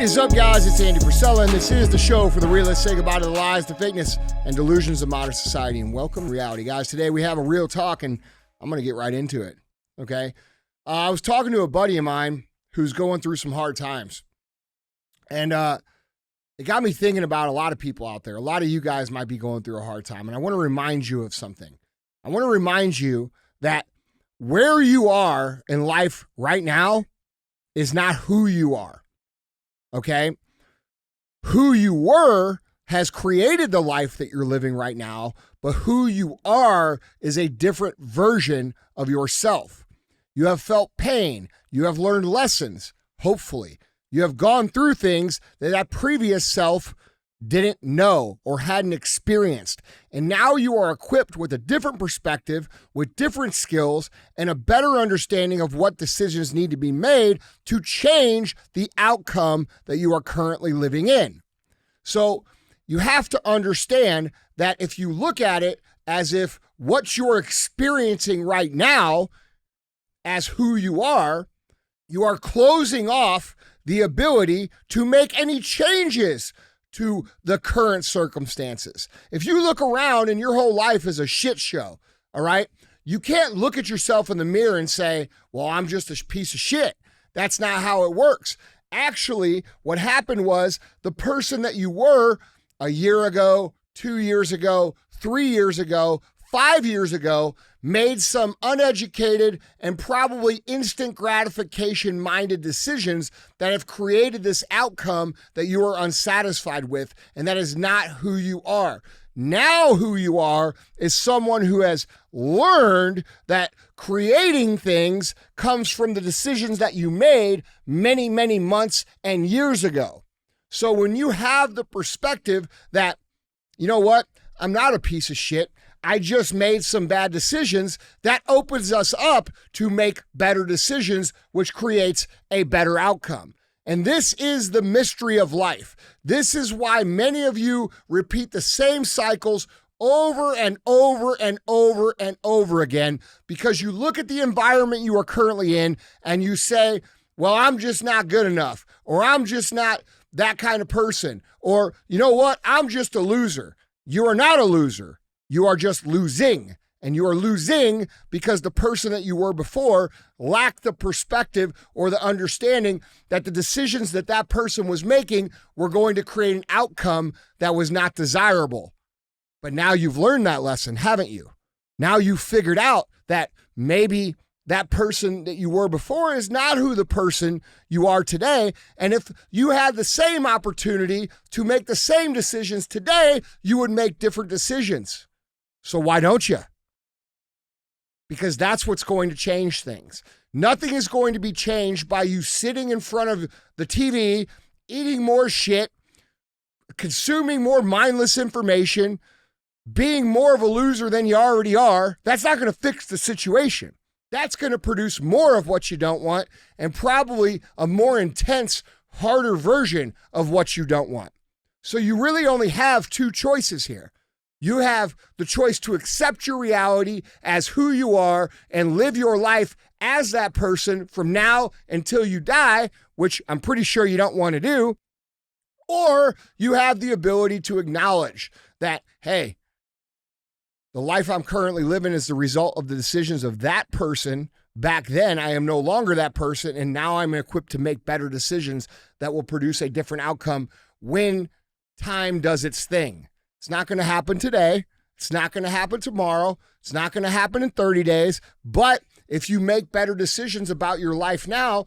What is up, guys? It's Andy Frisella, and this is the show for the realists. Say goodbye to the lies, the fakeness, and delusions of modern society, and welcome to reality. Guys, today we have a real talk, and I'm going to get right into it, okay? I was talking to a buddy of mine who's going through some hard times, and it got me thinking about a lot of people out there. A lot of you guys might be going through a hard time, and I want to remind you of something. I want to remind you that where you are in life right now is not who you are, okay? Who you were has created the life that you're living right now, but who you are is a different version of yourself. You have felt pain. You have learned lessons, hopefully. You have gone through things that previous self didn't know or hadn't experienced. And now you are equipped with a different perspective, with different skills, and a better understanding of what decisions need to be made to change the outcome that you are currently living in. So you have to understand that if you look at it as if what you're experiencing right now as who you are closing off the ability to make any changes to the current circumstances. If you look around and your whole life is a shit show, all right, you can't look at yourself in the mirror and say, well, I'm just a piece of shit. That's not how it works. Actually, what happened was the person that you were a year ago, 2 years ago, 3 years ago, 5 years ago, made some uneducated and probably instant gratification minded decisions that have created this outcome that you are unsatisfied with, and that is not who you are. Now who you are is someone who has learned that creating things comes from the decisions that you made many, many months and years ago. So when you have the perspective that, you know what, I'm not a piece of shit, I just made some bad decisions, that opens us up to make better decisions, which creates a better outcome. And this is the mystery of life. This is why many of you repeat the same cycles over and over and over and over again, because you look at the environment you are currently in and you say, well, I'm just not good enough, or I'm just not that kind of person, or you know what, I'm just a loser. You are not a loser. You are just losing, and you are losing because the person that you were before lacked the perspective or the understanding that the decisions that that person was making were going to create an outcome that was not desirable. But now you've learned that lesson, haven't you? Now you've figured out that maybe that person that you were before is not who the person you are today. And if you had the same opportunity to make the same decisions today, you would make different decisions. So why don't you? Because that's what's going to change things. Nothing is going to be changed by you sitting in front of the TV, eating more shit, consuming more mindless information, being more of a loser than you already are. That's not going to fix the situation. That's going to produce more of what you don't want, and probably a more intense, harder version of what you don't want. So you really only have two choices here. You have the choice to accept your reality as who you are and live your life as that person from now until you die, which I'm pretty sure you don't want to do. Or you have the ability to acknowledge that, hey, the life I'm currently living is the result of the decisions of that person. Back then, I am no longer that person, and now I'm equipped to make better decisions that will produce a different outcome when time does its thing. It's not going to happen today. It's not going to happen tomorrow. It's not going to happen in 30 days. But if you make better decisions about your life now,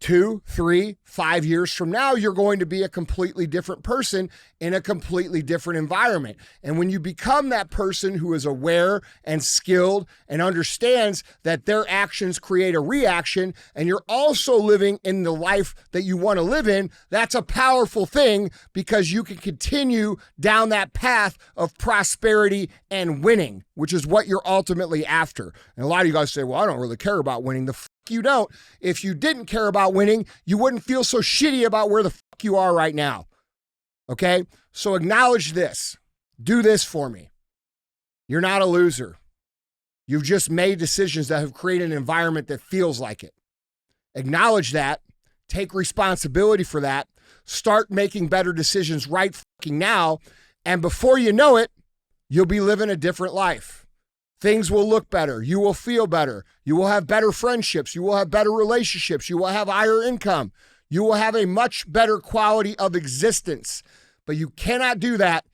2, 3, 5 years from now, you're going to be a completely different person in a completely different environment. And when you become that person who is aware and skilled and understands that their actions create a reaction, and you're also living in the life that you want to live in, that's a powerful thing, because you can continue down that path of prosperity and winning, which is what you're ultimately after. And a lot of you guys say, well, I don't really care about winning. You don't. If you didn't care about winning, you wouldn't feel so shitty about where the fuck you are right now. Okay? So acknowledge this. Do this for me. You're not a loser. You've just made decisions that have created an environment that feels like it. Acknowledge that. Take responsibility for that start making better decisions right fucking now. And before you know it, you'll be living a different life. Things will look better. You will feel better. You will have better friendships. You will have better relationships. You will have higher income. You will have a much better quality of existence. But you cannot do that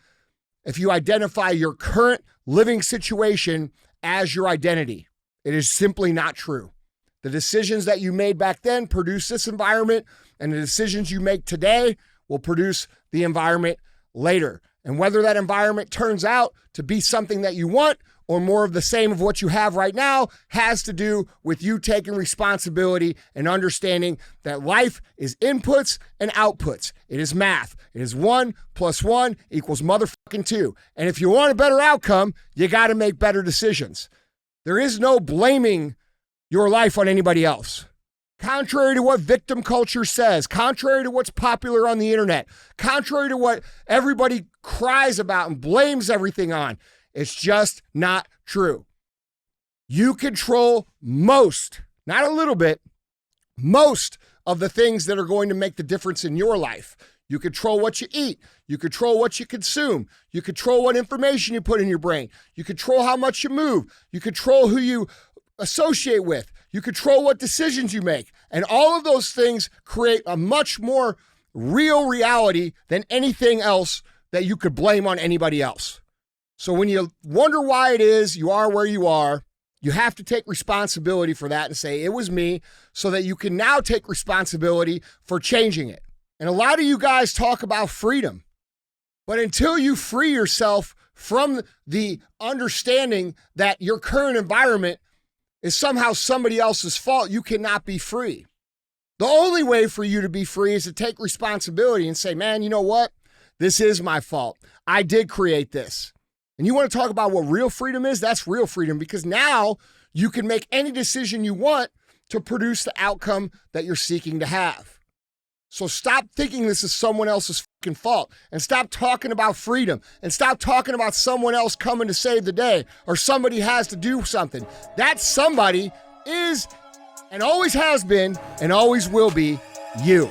if you identify your current living situation as your identity. It is simply not true. The decisions that you made back then produce this environment, and the decisions you make today will produce the environment later. And whether that environment turns out to be something that you want or more of the same of what you have right now has to do with you taking responsibility and understanding that life is inputs and outputs. It is math. It is 1 + 1 = motherfucking 2. And if you want a better outcome, you got to make better decisions. There is no blaming your life on anybody else. Contrary to what victim culture says, contrary to what's popular on the internet, contrary to what everybody cries about and blames everything on, it's just not true. You control most, not a little bit, most of the things that are going to make the difference in your life. You control what you eat. You control what you consume. You control what information you put in your brain. You control how much you move. You control who you associate with. You control what decisions you make. And all of those things create a much more real reality than anything else that you could blame on anybody else. So when you wonder why it is you are where you are, you have to take responsibility for that and say, it was me, so that you can now take responsibility for changing it. And a lot of you guys talk about freedom, but until you free yourself from the understanding that your current environment is somehow somebody else's fault, you cannot be free. The only way for you to be free is to take responsibility and say, man, you know what? This is my fault. I did create this. And you want to talk about what real freedom is? That's real freedom, because now you can make any decision you want to produce the outcome that you're seeking to have. So stop thinking this is someone else's fucking fault, and stop talking about freedom, and stop talking about someone else coming to save the day or somebody has to do something. That somebody is and always has been and always will be you.